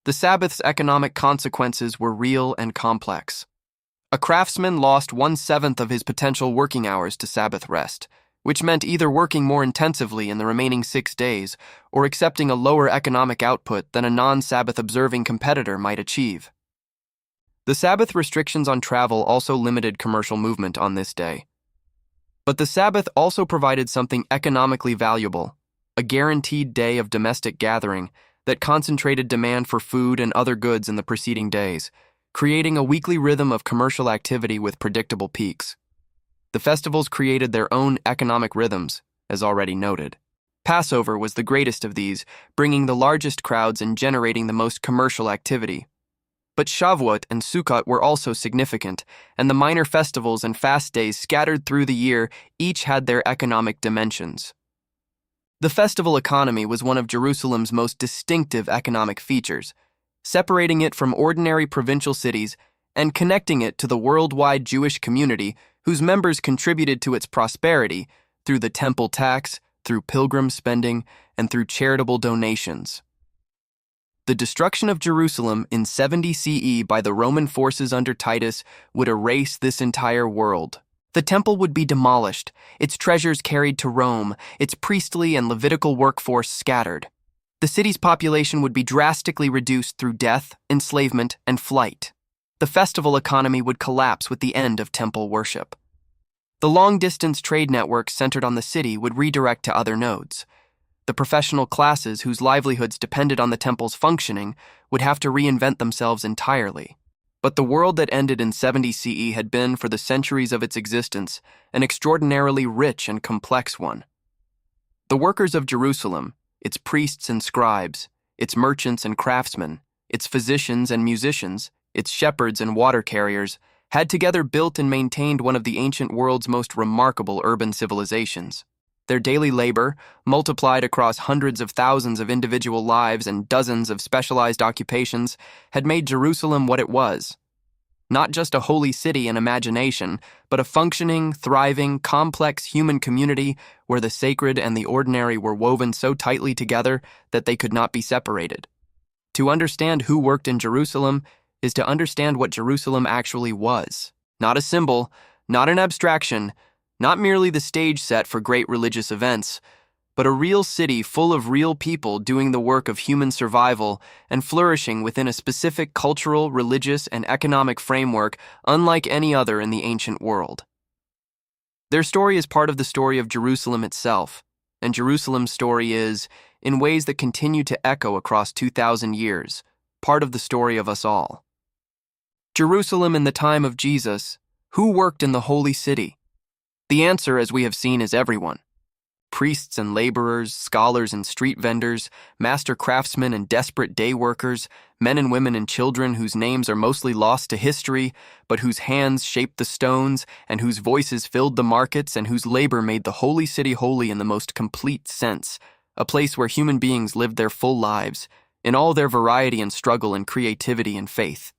The Sabbath's economic consequences were real and complex. A craftsman lost 1/7 of his potential working hours to Sabbath rest, which meant either working more intensively in the remaining 6 days or accepting a lower economic output than a non-Sabbath observing competitor might achieve. The Sabbath restrictions on travel also limited commercial movement on this day. But the Sabbath also provided something economically valuable: a guaranteed day of domestic gathering that concentrated demand for food and other goods in the preceding days, creating a weekly rhythm of commercial activity with predictable peaks. The festivals created their own economic rhythms, as already noted. Passover was the greatest of these, bringing the largest crowds and generating the most commercial activity. But Shavuot and Sukkot were also significant, and the minor festivals and fast days scattered through the year each had their economic dimensions. The festival economy was one of Jerusalem's most distinctive economic features, separating it from ordinary provincial cities and connecting it to the worldwide Jewish community whose members contributed to its prosperity through the temple tax, through pilgrim spending, and through charitable donations. The destruction of Jerusalem in 70 CE by the Roman forces under Titus would erase this entire world. The temple would be demolished, its treasures carried to Rome, its priestly and Levitical workforce scattered. The city's population would be drastically reduced through death, enslavement, and flight. The festival economy would collapse with the end of temple worship. The long-distance trade network centered on the city would redirect to other nodes. The professional classes whose livelihoods depended on the temple's functioning would have to reinvent themselves entirely. But the world that ended in 70 CE had been, for the centuries of its existence, an extraordinarily rich and complex one. The workers of Jerusalem, its priests and scribes, its merchants and craftsmen, its physicians and musicians, its shepherds and water carriers, had together built and maintained one of the ancient world's most remarkable urban civilizations. Their daily labor, multiplied across hundreds of thousands of individual lives and dozens of specialized occupations, had made Jerusalem what it was. Not just a holy city in imagination, but a functioning, thriving, complex human community where the sacred and the ordinary were woven so tightly together that they could not be separated. To understand who worked in Jerusalem is to understand what Jerusalem actually was. Not a symbol, not an abstraction, not merely the stage set for great religious events, but a real city full of real people doing the work of human survival and flourishing within a specific cultural, religious, and economic framework unlike any other in the ancient world. Their story is part of the story of Jerusalem itself, and Jerusalem's story is, in ways that continue to echo across 2,000 years, part of the story of us all. Jerusalem in the time of Jesus, who worked in the holy city? The answer, as we have seen, is everyone. Priests and laborers, scholars and street vendors, master craftsmen and desperate day workers, men and women and children whose names are mostly lost to history, but whose hands shaped the stones and whose voices filled the markets and whose labor made the holy city holy in the most complete sense, a place where human beings lived their full lives, in all their variety and struggle and creativity and faith.